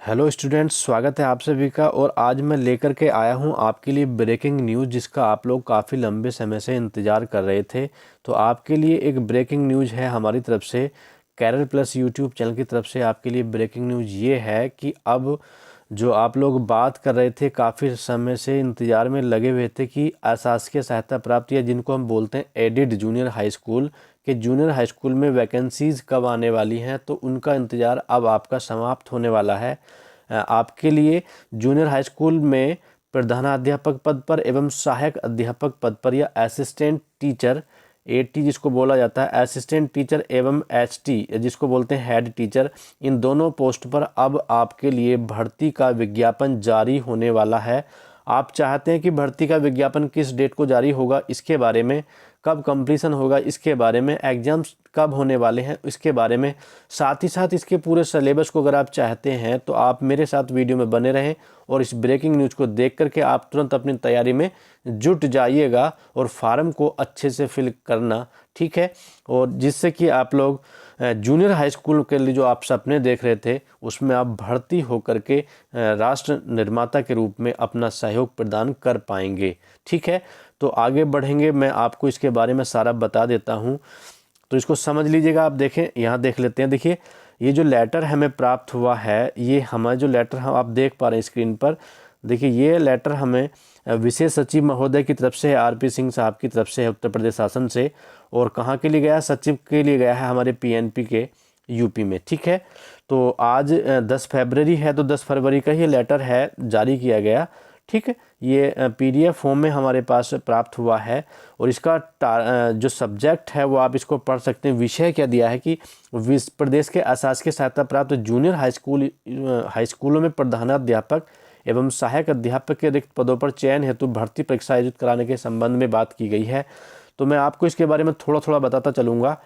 Hello students, स्वागत है आप सभी का। और आज मैं लेकर के आया हूं आपके लिए ब्रेकिंग न्यूज़, जिसका आप लोग काफ़ी लंबे समय से इंतज़ार कर रहे थे। तो आपके लिए एक ब्रेकिंग न्यूज़ है हमारी तरफ से, कैरियर प्लस यूट्यूब चैनल की तरफ से। आपके लिए ब्रेकिंग न्यूज़ ये है कि अब जो आप लोग बात कर रहे थे, काफ़ी समय से इंतज़ार में लगे हुए थे कि अशासकीय सहायता प्राप्त या जिनको हम बोलते हैं एडिड जूनियर हाई स्कूल के जूनियर हाई स्कूल में वैकेंसीज़ कब आने वाली हैं, तो उनका इंतज़ार अब आपका समाप्त होने वाला है। आपके लिए जूनियर हाई स्कूल में प्रधानाध्यापक पद पर एवं सहायक अध्यापक पद पर या असिस्टेंट टीचर एटी जिसको बोला जाता है, असिस्टेंट टीचर एवं एचटी जिसको बोलते हैं हेड टीचर, इन दोनों पोस्ट पर अब आपके लिए भर्ती का विज्ञापन जारी होने वाला है। आप चाहते हैं कि भर्ती का विज्ञापन किस डेट को जारी होगा, इसके बारे में, कब कंप्लीशन होगा इसके बारे में, एग्ज़ाम्स कब होने वाले हैं इसके बारे में, साथ ही साथ इसके पूरे सिलेबस को अगर आप चाहते हैं तो आप मेरे साथ वीडियो में बने रहें और इस ब्रेकिंग न्यूज़ को देख करके आप तुरंत अपनी तैयारी में जुट जाइएगा और फार्म को अच्छे से फिल करना, ठीक है। और जिससे कि आप लोग जूनियर हाई स्कूल के लिए जो आप सपने देख रहे थे उसमें आप भर्ती होकर के राष्ट्र निर्माता के रूप में अपना सहयोग प्रदान कर पाएंगे, ठीक है। तो आगे बढ़ेंगे, मैं आपको इसके बारे में सारा बता देता हूँ, तो इसको समझ लीजिएगा। आप देखें, यहाँ देख लेते हैं। देखिए, ये जो लेटर हमें प्राप्त हुआ है, ये हमारा जो लेटर हम आप देख पा रहे हैं स्क्रीन पर। देखिए, ये लेटर हमें विशेष सचिव महोदय की तरफ से है, आरपी सिंह साहब की तरफ से है, उत्तर प्रदेश शासन से। और कहाँ के लिए गया है? सचिव के लिए गया है, हमारे पीएनपी के यूपी में, ठीक है। तो आज 10 फरवरी है, तो 10 फरवरी का ही लेटर है, जारी किया गया, ठीक है। ये पीडीएफ फॉर्म में हमारे पास प्राप्त हुआ है। और इसका जो सब्जेक्ट है वो आप इसको पढ़ सकते हैं। विषय क्या दिया है कि प्रदेश के अशासकीय सहायता प्राप्त जूनियर हाई स्कूलों में प्रधानाध्यापक एवं सहायक अध्यापक के रिक्त पदों पर चयन हेतु भर्ती परीक्षा आयोजित कराने के संबंध में बात की गई है। तो मैं आपको इसके बारे में थोड़ा थोड़ा बताता चलूँगा।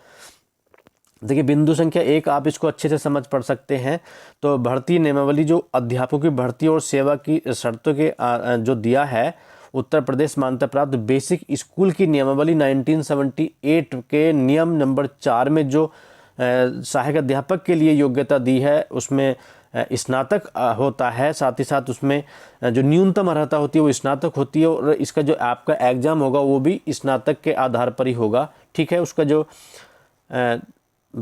देखिए, बिंदु संख्या 1 आप इसको अच्छे से समझ पढ़ सकते हैं। तो भर्ती नियमावली, जो अध्यापकों की भर्ती और सेवा की शर्तों के जो दिया है, उत्तर प्रदेश मान्यता प्राप्त बेसिक स्कूल की नियमावली 1978 के नियम नंबर 4 में जो सहायक अध्यापक के लिए योग्यता दी है, उसमें स्नातक होता है। साथ ही साथ उसमें जो न्यूनतम अर्हता होती है वो स्नातक होती है। और इसका जो आपका एग्ज़ाम होगा वो भी स्नातक के आधार पर ही होगा, ठीक है। उसका जो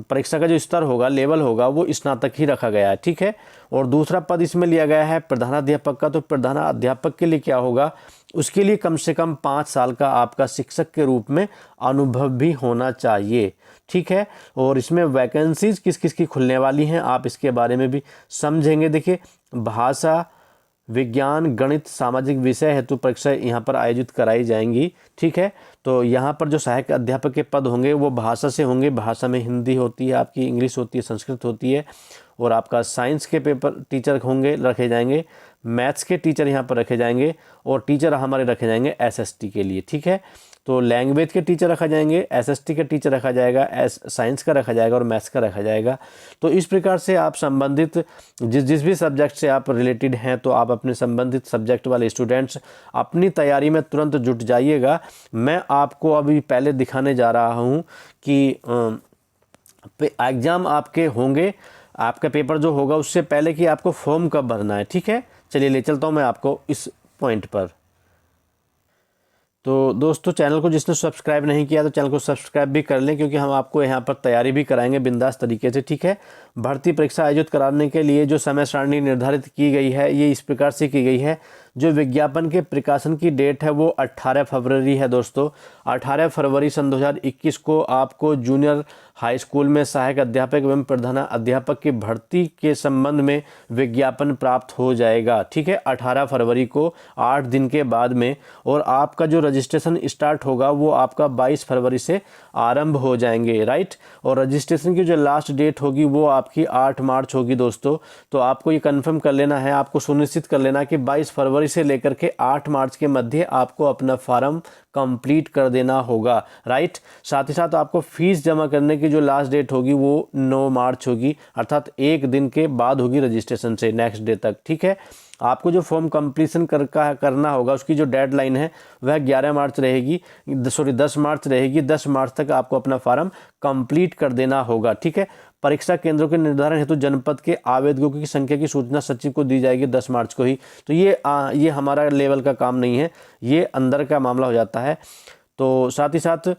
परीक्षा का जो स्तर होगा, लेवल होगा, वो स्नातक ही रखा गया है, ठीक है। और दूसरा पद इसमें लिया गया है प्रधानाध्यापक का। तो प्रधानाध्यापक के लिए क्या होगा? उसके लिए कम से कम 5 साल का आपका शिक्षक के रूप में अनुभव भी होना चाहिए, ठीक है। और इसमें वैकेंसीज किस किस की खुलने वाली हैं, आप इसके बारे में भी समझेंगे। देखिए, भाषा, विज्ञान, गणित, सामाजिक विषय हेतु परीक्षा यहाँ पर आयोजित कराई जाएंगी, ठीक है। तो यहाँ पर जो सहायक अध्यापक के पद होंगे वो भाषा से होंगे। भाषा में हिंदी होती है, आपकी इंग्लिश होती है, संस्कृत होती है। और आपका साइंस के पेपर टीचर होंगे, रखे जाएंगे। मैथ्स के टीचर यहाँ पर रखे जाएंगे। और टीचर हमारे रखे जाएंगे एसएसटी के लिए, ठीक है। तो लैंग्वेज के टीचर रखा जाएंगे, एसएसटी का टीचर रखा जाएगा, साइंस का रखा जाएगा और मैथ्स का रखा जाएगा। तो इस प्रकार से आप संबंधित जिस भी सब्जेक्ट से आप रिलेटेड हैं, तो आप अपने संबंधित सब्जेक्ट वाले स्टूडेंट्स अपनी तैयारी में तुरंत जुट जाइएगा। मैं आपको अभी पहले दिखाने जा रहा हूं कि एग्ज़ाम आपके होंगे, आपका पेपर जो होगा उससे पहले कि आपको फॉर्म कब भरना है, ठीक है। चलिए ले चलता हूं मैं आपको इस पॉइंट पर। तो दोस्तों, चैनल को जिसने सब्सक्राइब नहीं किया तो चैनल को सब्सक्राइब भी कर लें, क्योंकि हम आपको यहाँ पर तैयारी भी कराएंगे बिंदास तरीके से, ठीक है। भर्ती परीक्षा आयोजित कराने के लिए जो समय सारणी निर्धारित की गई है, ये इस प्रकार से की गई है। जो विज्ञापन के प्रकाशन की डेट है वो 18 फरवरी है दोस्तों। 18 फरवरी सन 2021 को आपको जूनियर हाई स्कूल में सहायक अध्यापक एवं प्रधानाध्यापक की भर्ती के संबंध में विज्ञापन प्राप्त हो जाएगा, ठीक है। 18 फरवरी को, 8 दिन के बाद में। और आपका जो रजिस्ट्रेशन स्टार्ट होगा वो आपका 22 फरवरी से आरंभ हो जाएंगे, राइट। और रजिस्ट्रेशन की जो लास्ट डेट होगी वो आपकी 8 मार्च होगी दोस्तों। तो आपको ये कंफर्म कर लेना है, आपको सुनिश्चित कर लेना कि 22 फरवरी से लेकर के 8 मार्च के मध्य आपको अपना फॉर्म कंप्लीट कर देना होगा, राइट। साथ ही साथ आपको फीस जमा करने की जो लास्ट डेट होगी वो 9 मार्च होगी, अर्थात 1 दिन के बाद होगी रजिस्ट्रेशन से, नेक्स्ट डे तक, ठीक है। आपको जो फॉर्म कंप्लीशन करना होगा उसकी जो डेडलाइन है वह 11 मार्च रहेगी, 10 मार्च रहेगी। 10 मार्च तक आपको अपना फॉर्म कंप्लीट कर देना होगा, ठीक है। परीक्षा केंद्रों के निर्धारण हेतु जनपद के आवेदकों की संख्या की सूचना सचिव को दी जाएगी 10 मार्च को ही। तो ये हमारा लेवल का काम नहीं है, ये अंदर का मामला हो जाता है। तो साथ ही साथ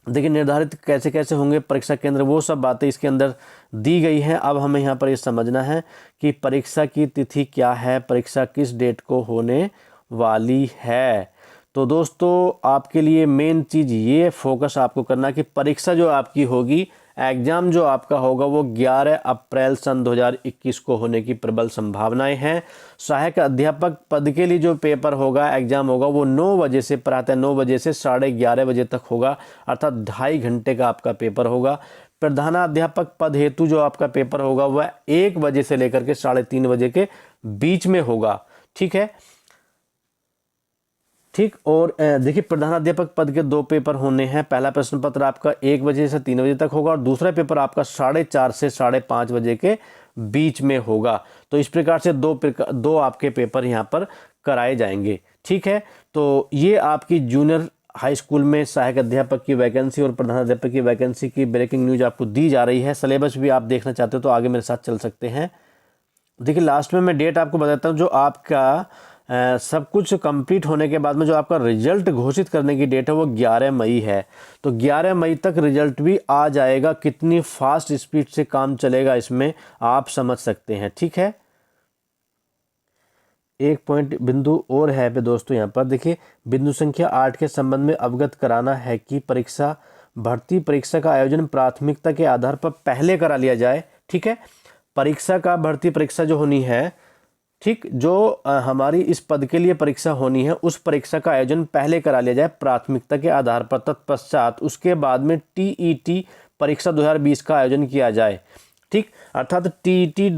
देखिए निर्धारित कैसे कैसे होंगे परीक्षा केंद्र, वो सब बातें इसके अंदर दी गई हैं। अब हमें यहाँ पर ये समझना है कि परीक्षा की तिथि क्या है, परीक्षा किस डेट को होने वाली है। तो दोस्तों आपके लिए मेन चीज़ ये फोकस आपको करना कि परीक्षा जो आपकी होगी, एग्ज़ाम जो आपका होगा वो 11 अप्रैल सन 2021 को होने की प्रबल संभावनाएं हैं। सहायक अध्यापक पद के लिए जो पेपर होगा, एग्ज़ाम होगा, वो 9 बजे से प्रातः 9 बजे से 11:30 बजे तक होगा, अर्थात 2.5 घंटे का आपका पेपर होगा। प्रधानाध्यापक पद हेतु जो आपका पेपर होगा वह 1 बजे से लेकर के 3:30 बजे के बीच में होगा। ठीक है, ठीक। और देखिए प्रधानाध्यापक पद के 2 पेपर होने हैं। पहला प्रश्न पत्र आपका 1 बजे से 3 बजे तक होगा और दूसरा पेपर आपका 4:30 से 5:30 बजे के बीच में होगा। तो इस प्रकार से दो आपके पेपर यहाँ पर कराए जाएंगे। ठीक है, तो ये आपकी जूनियर हाई स्कूल में सहायक अध्यापक की वैकेंसी और प्रधानाध्यापक की वैकेंसी की ब्रेकिंग न्यूज आपको दी जा रही है। सिलेबस भी आप देखना चाहते हो तो आगे मेरे साथ चल सकते हैं। देखिए लास्ट में मैं डेट आपको बताता हूँ, जो आपका सब कुछ कंप्लीट होने के बाद में जो आपका रिजल्ट घोषित करने की डेट है वो 11 मई है। तो 11 मई तक रिजल्ट भी आ जाएगा। कितनी फास्ट स्पीड से काम चलेगा इसमें आप समझ सकते हैं। ठीक है, एक पॉइंट बिंदु और है पे दोस्तों, यहाँ पर देखिए बिंदु संख्या 8 के संबंध में अवगत कराना है कि भर्ती परीक्षा का आयोजन प्राथमिकता के आधार पर पहले करा लिया जाए। ठीक है, परीक्षा का भर्ती परीक्षा जो होनी है, ठीक, जो हमारी इस पद के लिए परीक्षा होनी है उस परीक्षा का आयोजन पहले करा लिया जाए प्राथमिकता के आधार पर। तत्पश्चात उसके बाद में टीईटी परीक्षा 2020 का आयोजन किया जाए। ठीक, अर्थात टीईटी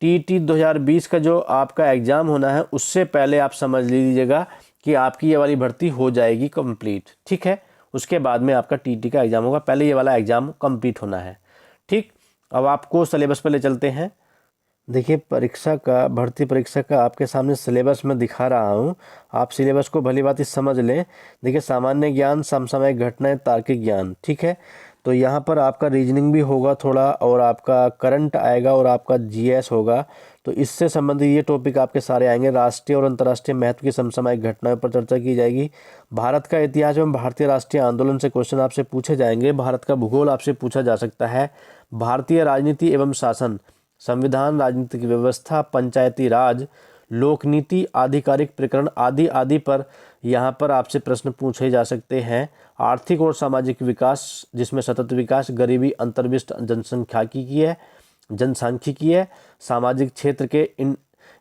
2020 का जो आपका एग्ज़ाम होना है उससे पहले आप समझ लीजिएगा कि आपकी ये वाली भर्ती हो जाएगी कंप्लीट। ठीक है, उसके बाद में आपका टीईटी का एग्ज़ाम होगा, पहले ये वाला एग्ज़ाम कंप्लीट होना है। ठीक, अब आपको सिलेबस पर ले चलते हैं। देखिए भर्ती परीक्षा का आपके सामने सिलेबस मैं दिखा रहा हूँ, आप सिलेबस को भली बात समझ लें। देखिए सामान्य ज्ञान, समसामयिक घटनाएं, तार्किक ज्ञान। ठीक है, तो यहाँ पर आपका रीजनिंग भी होगा थोड़ा और आपका करंट आएगा और आपका जीएस होगा। तो इससे संबंधित ये टॉपिक आपके सारे आएंगे। राष्ट्रीय और अंतर्राष्ट्रीय महत्व की समसामयिक घटनाओं पर चर्चा की जाएगी। भारत का इतिहास एवं भारतीय राष्ट्रीय आंदोलन से क्वेश्चन आपसे पूछे जाएंगे। भारत का भूगोल आपसे पूछा जा सकता है। भारतीय राजनीति एवं शासन, संविधान, राजनीतिक व्यवस्था, पंचायती राज, लोक नीति, आधिकारिक प्रकरण आदि आदि पर यहाँ पर आपसे प्रश्न पूछे जा सकते हैं। आर्थिक और सामाजिक विकास, जिसमें सतत विकास, गरीबी, अंतर्विष्ट जनसांख्यिकी है, सामाजिक क्षेत्र के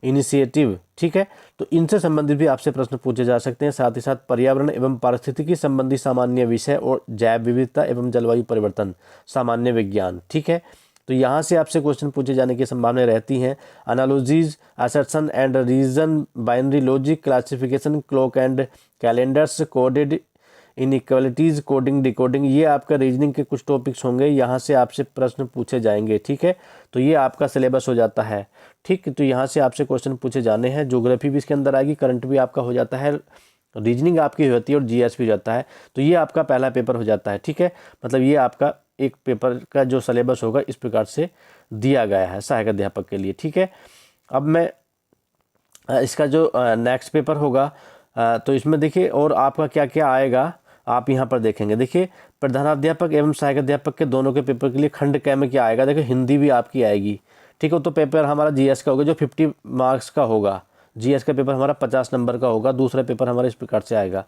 इनिशिएटिव। ठीक है, तो इनसे संबंधित भी आपसे प्रश्न पूछे जा सकते हैं। साथ ही साथ पर्यावरण एवं पारिस्थितिकी संबंधी सामान्य विषय और जैव विविधता एवं जलवायु परिवर्तन, सामान्य विज्ञान। ठीक है, तो यहाँ से आपसे क्वेश्चन पूछे जाने की संभावनाएं रहती हैं। Analogies, assertion and reason, binary logic, classification, clock and calendars, coded inequalities, coding, decoding, ये आपका रीजनिंग के कुछ टॉपिक्स होंगे, यहाँ से आपसे प्रश्न पूछे जाएंगे। ठीक है, तो ये आपका सिलेबस हो जाता है। ठीक, तो यहाँ से आपसे क्वेश्चन पूछे जाने हैं। ज्योग्राफी भी इसके अंदर आएगी, करंट भी आपका हो जाता है, रीजनिंग आपकी होती है और जीएस भी हो जाता है। तो ये आपका पहला पेपर हो जाता है। ठीक है, मतलब ये आपका एक पेपर का जो सिलेबस होगा इस प्रकार से दिया गया है सहायक अध्यापक के लिए। ठीक है, अब मैं इसका जो नेक्स्ट पेपर होगा तो इसमें देखिए और आपका क्या क्या आएगा आप यहाँ पर देखेंगे। देखिए प्रधानाध्यापक एवं सहायक अध्यापक के दोनों के पेपर के लिए खंड क में क्या आएगा, देखिए हिंदी भी आपकी आएगी। ठीक है, तो पेपर हमारा जीएस का होगा जो 50 मार्क्स का होगा। जीएस का पेपर हमारा 50 नंबर का होगा। दूसरा पेपर हमारा इस प्रकार से आएगा।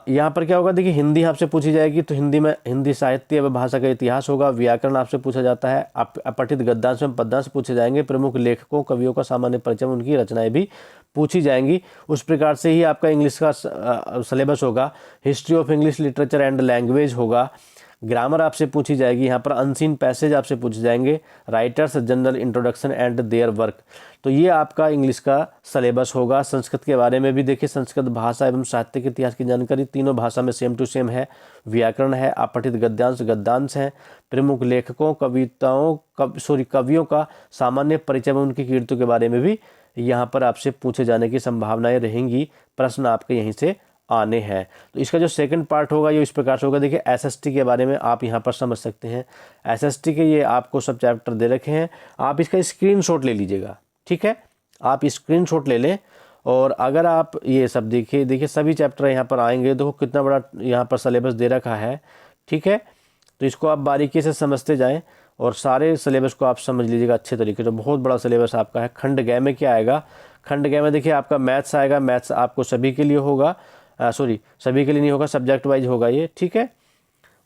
यहाँ पर क्या होगा, देखिए हिंदी आपसे पूछी जाएगी, तो हिंदी में हिंदी साहित्य व भाषा का इतिहास होगा। व्याकरण आपसे पूछा जाता है। अपठित गद्यांश एवं पद्यांश पूछे जाएंगे। प्रमुख लेखकों, कवियों का सामान्य परिचय, उनकी रचनाएं भी पूछी जाएंगी। उस प्रकार से ही आपका इंग्लिश का सिलेबस होगा। History of English literature and language होगा। ग्रामर आपसे पूछी जाएगी। यहाँ पर अनसीन पैसेज आपसे पूछे जाएंगे। Writers, general introduction and their work, तो ये आपका इंग्लिश का सिलेबस होगा। संस्कृत के बारे में भी देखिए, संस्कृत भाषा एवं साहित्य के इतिहास की जानकारी तीनों भाषा में सेम टू सेम है। व्याकरण है, अपठित गद्यांश है। प्रमुख लेखकों, कवियों का सामान्य परिचय में उनकी कीर्तियों के बारे में भी यहाँ पर आपसे पूछे जाने की संभावनाएं रहेंगी। प्रश्न आपके यहीं से आने हैं। तो इसका जो सेकंड पार्ट होगा ये इस प्रकार से होगा। देखिए एसएसटी के बारे में आप यहाँ पर समझ सकते हैं। एसएसटी के ये आपको सब चैप्टर दे रखे हैं, आप इसका स्क्रीनशॉट ले लीजिएगा, ठीक है। आप स्क्रीनशॉट ले लें और अगर आप ये सब देखिए सभी चैप्टर यहाँ पर आएंगे। देखो कितना बड़ा यहाँ पर सिलेबस दे रखा है, ठीक है। तो इसको आप बारीकी से समझते जाएं और सारे सिलेबस को आप समझ लीजिएगा अच्छे तरीके से। तो बहुत बड़ा सिलेबस आपका है। खंड ग में क्या आएगा, खंड ग में देखिए आपका मैथ्स आएगा। मैथ्स आपको सभी के लिए होगा, सभी के लिए नहीं होगा, सब्जेक्ट वाइज होगा ये, ठीक है।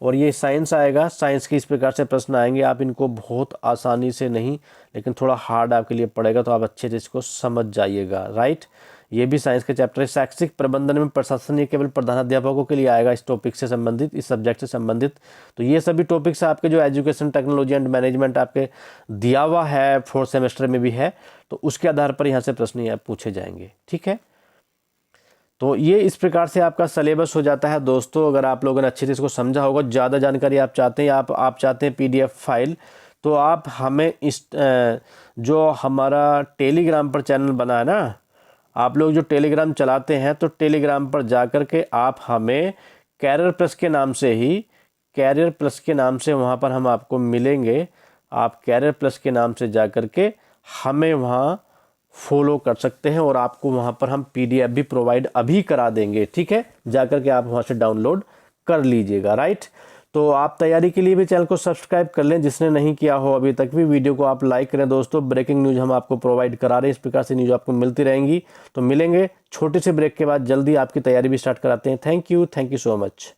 और ये साइंस आएगा। साइंस के इस प्रकार से प्रश्न आएंगे, आप इनको बहुत आसानी से नहीं लेकिन थोड़ा हार्ड आपके लिए पड़ेगा, तो आप अच्छे से इसको समझ जाइएगा, राइट। ये भी साइंस के चैप्टर है। शैक्षिक प्रबंधन में प्रशासन ये केवल प्रधानाध्यापकों के लिए आएगा, इस टॉपिक से संबंधित, इस सब्जेक्ट से संबंधित। तो ये सभी टॉपिक्स आपके जो एजुकेशन टेक्नोलॉजी एंड मैनेजमेंट आपके दिया हुआ है 4th सेमेस्टर में भी है, तो उसके आधार पर यहाँ से प्रश्न यहाँ पूछे जाएंगे, ठीक है। तो ये इस प्रकार से आपका सिलेबस हो जाता है दोस्तों। अगर आप लोगों ने अच्छे से इसको समझा होगा, ज़्यादा जानकारी आप चाहते हैं, आप चाहते हैं PDF फाइल, तो आप हमें इस जो हमारा टेलीग्राम पर चैनल बना है ना, आप लोग जो टेलीग्राम चलाते हैं, तो टेलीग्राम पर जा कर के आप हमें कैरियर प्लस के नाम से ही, कैरियर प्लस के नाम से वहाँ पर हम आपको मिलेंगे। आप कैरियर प्लस के नाम से जा कर के हमें वहाँ फॉलो कर सकते हैं और आपको वहाँ पर हम PDF भी प्रोवाइड अभी करा देंगे, ठीक है। जाकर के आप वहाँ से डाउनलोड कर लीजिएगा, राइट। तो आप तैयारी के लिए भी चैनल को सब्सक्राइब कर लें, जिसने नहीं किया हो अभी तक भी। वीडियो को आप लाइक करें दोस्तों। ब्रेकिंग न्यूज़ हम आपको प्रोवाइड करा रहे हैं, इस प्रकार से न्यूज़ आपको मिलती रहेंगी। तो मिलेंगे छोटे से ब्रेक के बाद, जल्दी आपकी तैयारी भी स्टार्ट कराते हैं। Thank you so much.